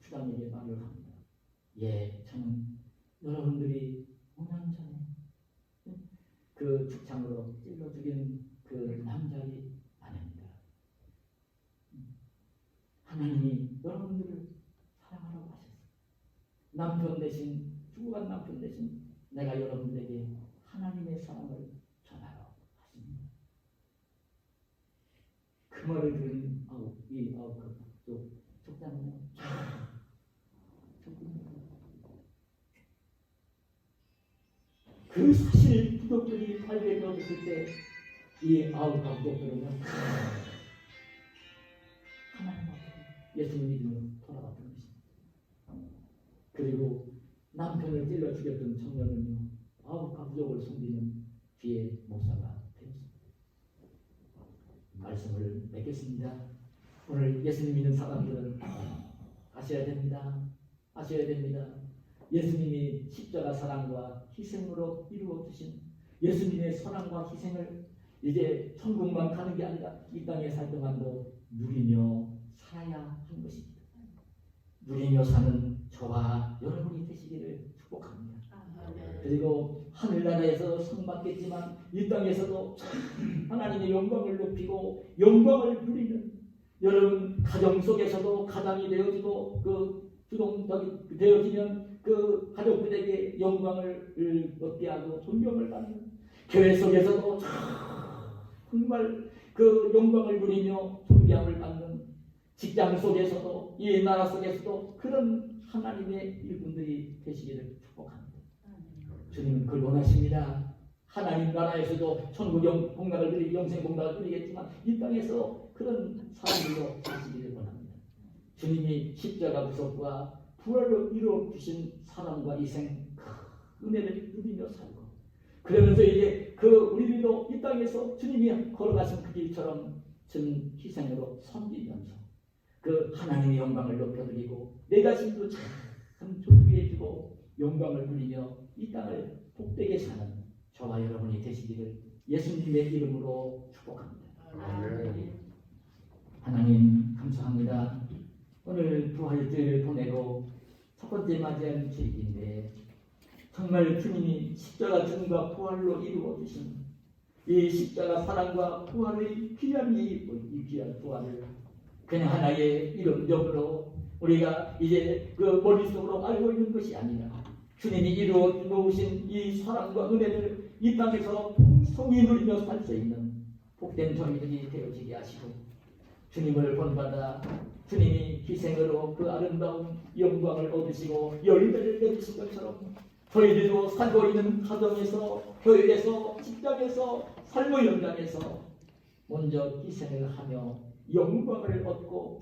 추장에게 말을 합니다. 예, 저는 여러분들이 5년 전에 그 죽창으로 찔러 죽인 그 남자의 아내입니다. 하나님이 여러분들을 사랑하라고 하셨어요. 남편 대신, 죽어간 남편 대신 내가 여러분들에게 하나님의 사랑을 전하러 왔습니다. 그 말을 들은 그 족장은요, 그 사실 부족들이 발견되었을 때 이 아홉 가족들은 하나님 앞에 예수님 믿음으로 돌아왔던 것입니다. 그리고 남편을 찔러 죽였던 청년은요, 아홉 가족을 섬기는 뒤에 목사가 되었습니다. 말씀을 맺겠습니다. 오늘 예수님 믿는 사람들은 아셔야 됩니다. 아셔야 됩니다. 예수님이 십자가 사랑과 희생으로 이루어 주신 예수님의 사랑과 희생을 이제 천국만 가는 게 아니라 이 땅에 살 동안도 누리며 살아야 하는 것입니다. 누리며 사는 저와 여러분이 되시기를 축복합니다. 그리고 하늘나라에서 상 받겠지만 이 땅에서도 하나님의 영광을 높이고 영광을 누리는 여러분 가정 속에서도 가장이 되어지고 그 주동적이 되어지면 그 가족들에게 영광을 얻게 하고 존경을 받는 교회 속에서도 정말 그 영광을 누리며 존경을 받는 직장 속에서도 이 나라 속에서도 그런 하나님의 일꾼들이 되시기를 축복합니다. 주님은 그걸 원하십니다. 하나님 나라에서도 천국 복락을 누리고 영생 복락을 누리겠지만 이 땅에서 그런 사람들로 되시기를 원합니다. 주님이 십자가 부속과 부활로 이루어 주신 사랑과 희생 그 은혜를 누리며 살고 그러면서 이제 그 우리들도 이 땅에서 주님이 걸어가신 그 길처럼 전 희생으로 섬기면서 그 하나님의 영광을 높여드리고 내 자신도 참 존귀해지고 영광을 누리며 이 땅을 복되게 사는 저와 여러분이 되시기를 예수님의 이름으로 축복합니다. 하나님 감사합니다. 오늘 부활주일을 보내고 첫 번째 맞이한 주일인데 정말 주님이 십자가 죽음과 부활로 이루어 주신 이 십자가 사랑과 부활의 귀한 이 귀한 부활을 그냥 하나의 이론적으로 우리가 이제 그 머릿속으로 알고 있는 것이 아니라 주님이 이루어 놓으신 이 사랑과 은혜를 이 땅에서 풍성히 누리며 살 수 있는 복된 저희들이 되어지게 하시고 주님을 본받아 주님이 희생으로 그 아름다운 영광을 얻으시고 열매를 맺으신 것처럼 저희들도 살고 있는 가정에서 교회에서 직장에서 삶의 현장에서 먼저 희생을 하며 영광을 얻고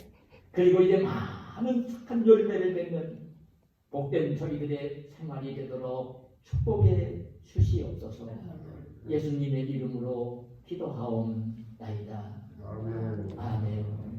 그리고 이제 많은 착한 열매를 맺는 복된 저희들의 생활이 되도록 축복해 주시옵소서. 예수님의 이름으로 기도하옵나이다. 아멘.